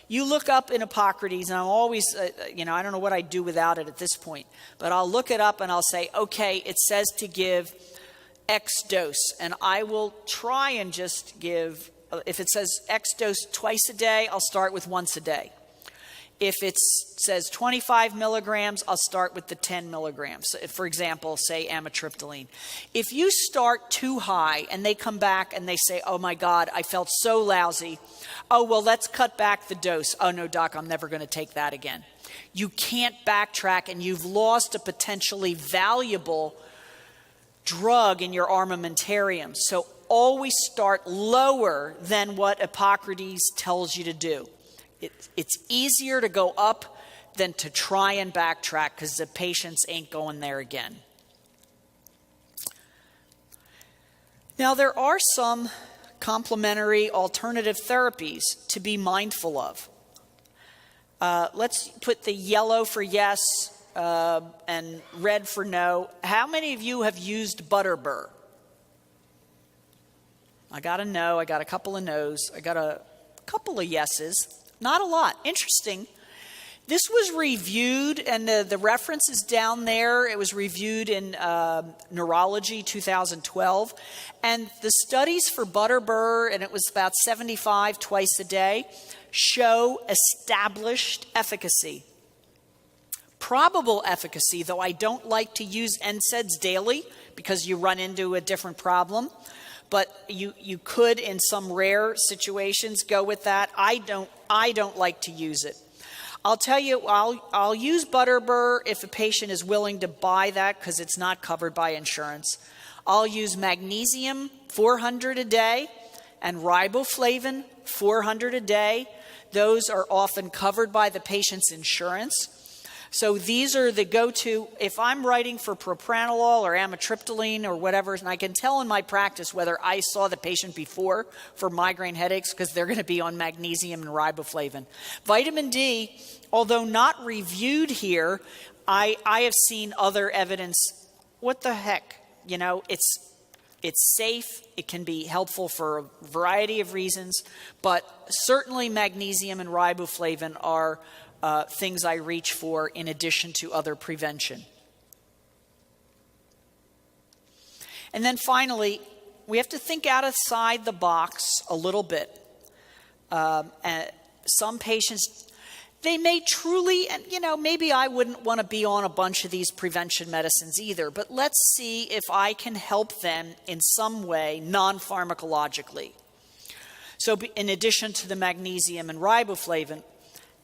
You look up in Hippocrates, and I'm always, I don't know what I'd do without it at this point, but I'll look it up and I'll say, okay, it says to give X dose, and I will try and just give, if it says X dose twice a day, I'll start with once a day. If it says 25 milligrams, I'll start with the 10 milligrams. For example, say amitriptyline. If you start too high and they come back and they say, oh my God, I felt so lousy. Oh, well, let's cut back the dose. Oh no, doc, I'm never going to take that again. You can't backtrack and you've lost a potentially valuable drug in your armamentarium. So always start lower than what Hippocrates tells you to do. It's easier to go up than to try and backtrack because the patients ain't going there again. Now, there are some complementary alternative therapies to be mindful of. Let's put the yellow for yes and red for no. How many of you have used Butterbur? I got a no, I got a couple of no's, I got a couple of yeses. Not a lot. Interesting. This was reviewed, and the reference is down there. It was reviewed in Neurology 2012. And the studies for Butterbur, and it was about 75 twice a day, show established efficacy. Probable efficacy, though I don't like to use NSAIDs daily because you run into a different problem. But you could, in some rare situations, go with that. I don't like to use it. I'll tell you, I'll use Butterbur if a patient is willing to buy that because it's not covered by insurance. I'll use magnesium 400 a day and riboflavin 400 a day. Those are often covered by the patient's insurance. So these are the go-to. If I'm writing for propranolol or amitriptyline or whatever, and I can tell in my practice whether I saw the patient before for migraine headaches because they're going to be on magnesium and riboflavin. Vitamin D, although not reviewed here, I have seen other evidence. What the heck? It's safe. It can be helpful for a variety of reasons, but certainly magnesium and riboflavin are things I reach for in addition to other prevention. And then finally, we have to think outside the box a little bit. Some patients, they may truly, and maybe I wouldn't want to be on a bunch of these prevention medicines either, but let's see if I can help them in some way non-pharmacologically. So in addition to the magnesium and riboflavin,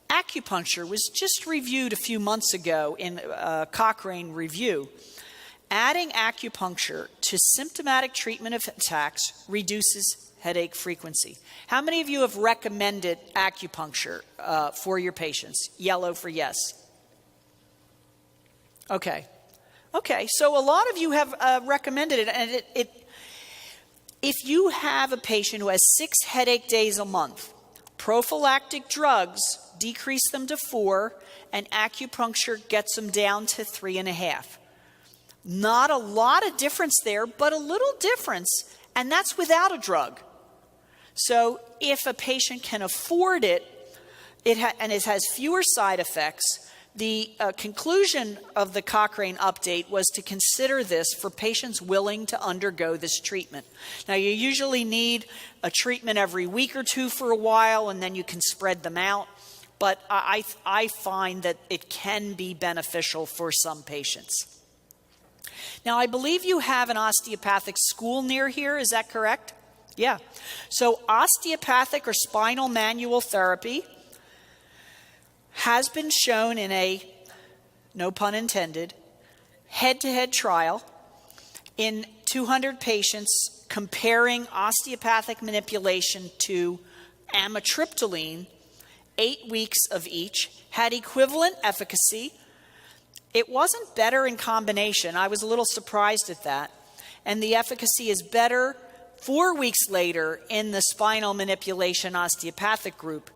acupuncture was just reviewed a few months ago in a Cochrane review. Adding acupuncture to symptomatic treatment of attacks reduces headache frequency. How many of you have recommended acupuncture for your patients? Yellow for yes. Okay, so a lot of you have recommended it, and if you have a patient who has 6 headache days a month, prophylactic drugs decrease them to 4, and acupuncture gets them down to 3.5. Not a lot of difference there, but a little difference, and that's without a drug. So if a patient can afford it, and it has fewer side effects, the conclusion of the Cochrane update was to consider this for patients willing to undergo this treatment. Now, you usually need a treatment every week or two for a while, and then you can spread them out. But I find that it can be beneficial for some patients. Now, I believe you have an osteopathic school near here. Is that correct? Yeah. So osteopathic or spinal manual therapy has been shown in a, no pun intended, head-to-head trial in 200 patients comparing osteopathic manipulation to amitriptyline, 8 weeks of each, had equivalent efficacy. It wasn't better in combination. I was a little surprised at that. And the efficacy is better 4 weeks later in the spinal manipulation osteopathic group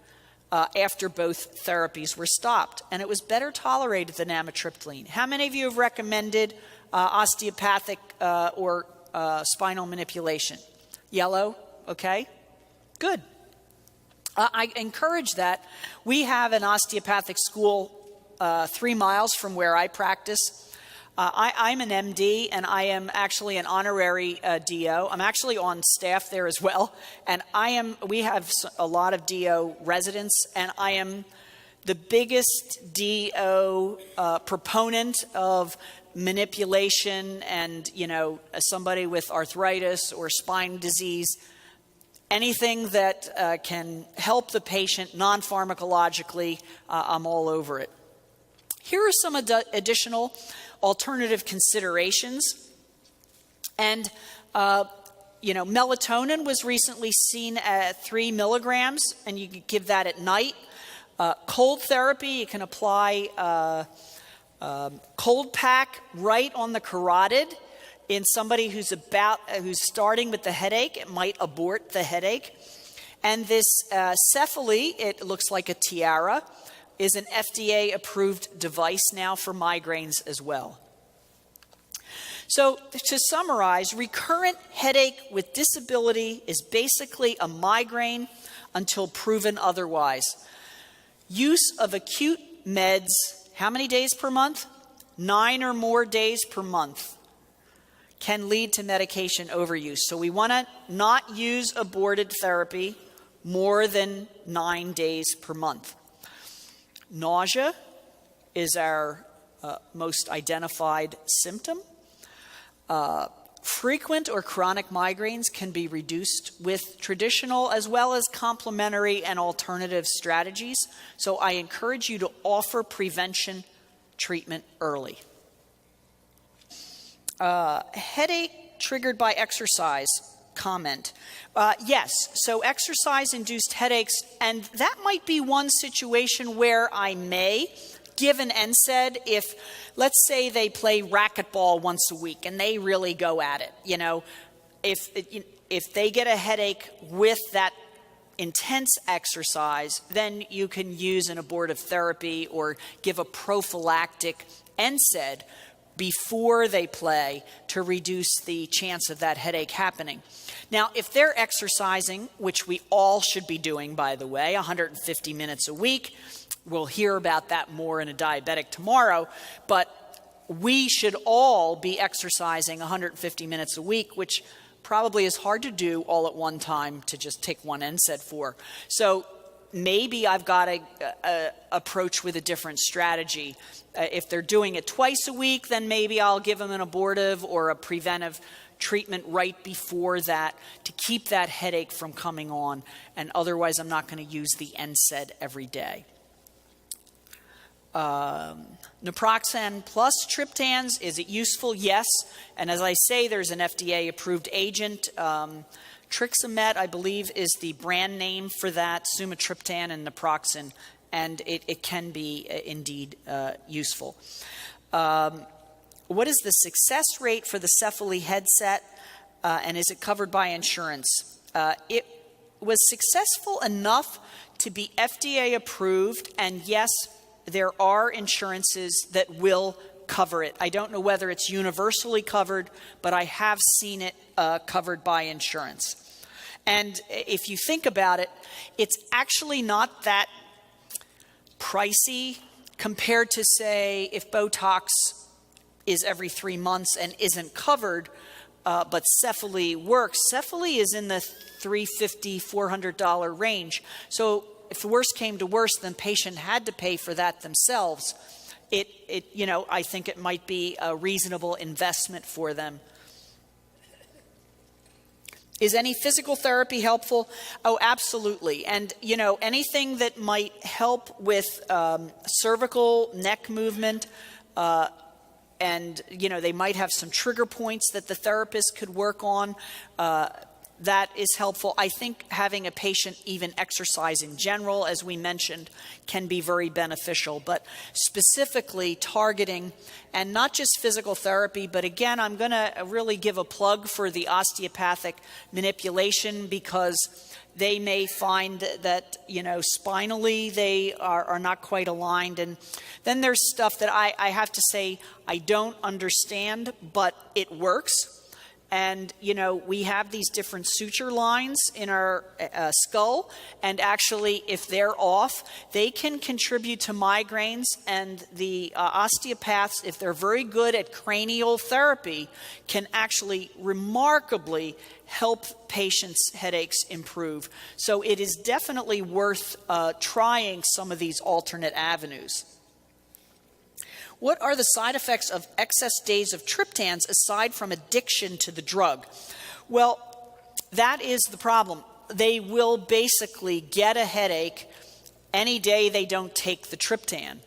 after both therapies were stopped. And it was better tolerated than amitriptyline. How many of you have recommended osteopathic or spinal manipulation? Yellow? Okay. Good. I encourage that. We have an osteopathic school 3 miles from where I practice. I'm an MD, and I am actually an honorary DO. I'm actually on staff there as well, and we have a lot of DO residents, and I am the biggest DO proponent of manipulation. And, as somebody with arthritis or spine disease, anything that can help the patient non-pharmacologically, I'm all over it. Here are some additional alternative considerations. And, melatonin was recently seen at 3 milligrams, and you can give that at night. Cold therapy, you can apply cold pack right on the carotid. In somebody who's starting with the headache, it might abort the headache. And this Cephaly, it looks like a tiara, is an FDA-approved device now for migraines as well. So to summarize, recurrent headache with disability is basically a migraine until proven otherwise. Use of acute meds, how many days per month? 9 or more days per month, can lead to medication overuse. So we want to not use aborted therapy more than 9 days per month. Nausea is our most identified symptom. Frequent or chronic migraines can be reduced with traditional as well as complementary and alternative strategies. So I encourage you to offer prevention treatment early. Headache triggered by exercise, comment. Yes, so exercise-induced headaches, and that might be one situation where I may give an NSAID if, let's say they play racquetball once a week and they really go at it. If they get a headache with that intense exercise, then you can use an abortive therapy or give a prophylactic NSAID before they play to reduce the chance of that headache happening. Now, if they're exercising, which we all should be doing, by the way, 150 minutes a week, we'll hear about that more in a diabetic tomorrow, but we should all be exercising 150 minutes a week, which probably is hard to do all at one time to just take one NSAID for. So maybe I've got to approach with a different strategy. If they're doing it twice a week, then maybe I'll give them an abortive or a preventive treatment right before that to keep that headache from coming on. And otherwise, I'm not going to use the NSAID every day. Naproxen plus triptans, is it useful? Yes. And as I say, there's an FDA-approved agent. Trixamet, I believe, is the brand name for that, sumatriptan and naproxen, and it can be indeed useful. What is the success rate for the Cephaly headset, and is it covered by insurance? It was successful enough to be FDA approved, and yes, there are insurances that will cover it. I don't know whether it's universally covered, but I have seen it covered by insurance. And if you think about it, it's actually not that pricey compared to, say, if Botox is every 3 months and isn't covered, but Cephaly works. Cephaly is in the $350, $400 range. So if the worst came to worst, then patient had to pay for that themselves. I think it might be a reasonable investment for them. Is any physical therapy helpful? Oh, absolutely. And, anything that might help with cervical neck movement, and, they might have some trigger points that the therapist could work on. That is helpful. I think having a patient even exercise in general, as we mentioned, can be very beneficial. But specifically targeting, and not just physical therapy, but again, I'm going to really give a plug for the osteopathic manipulation, because they may find that, spinally they are not quite aligned. And then there's stuff that I have to say I don't understand, but it works. And, we have these different suture lines in our skull, and actually, if they're off, they can contribute to migraines. And the osteopaths, if they're very good at cranial therapy, can actually remarkably help patients' headaches improve. So it is definitely worth trying some of these alternate avenues. What are the side effects of excess days of triptans aside from addiction to the drug? Well, that is the problem. They will basically get a headache any day they don't take the triptan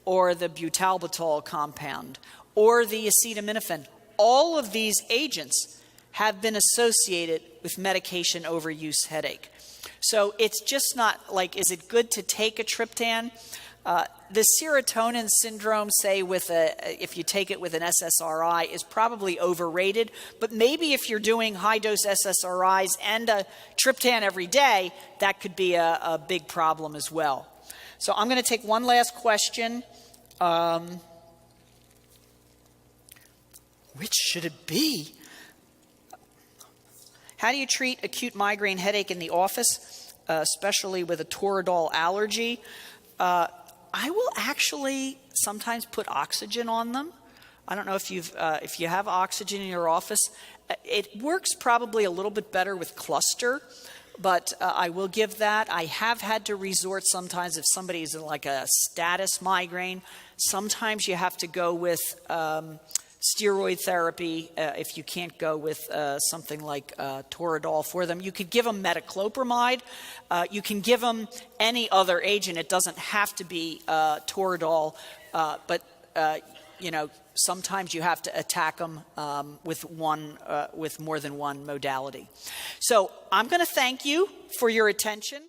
or the butalbital compound or the acetaminophen. All of these agents have been associated with medication overuse headache. So it's just not like, is it good to take a triptan? The serotonin syndrome, say if you take it with an SSRI, is probably overrated. But maybe if you're doing high-dose SSRIs and a triptan every day, that could be a big problem as well. So I'm going to take one last question. Which should it be? How do you treat acute migraine headache in the office, especially with a Toradol allergy? I will actually sometimes put oxygen on them. I don't know if you have oxygen in your office. It works probably a little bit better with cluster, but I will give that. I have had to resort sometimes if somebody's in like a status migraine. Sometimes you have to go with steroid therapy if you can't go with something like Toradol for them. You could give them metoclopramide. You can give them any other agent. It doesn't have to be Toradol, but sometimes you have to attack them with more than one modality. So I'm going to thank you for your attention.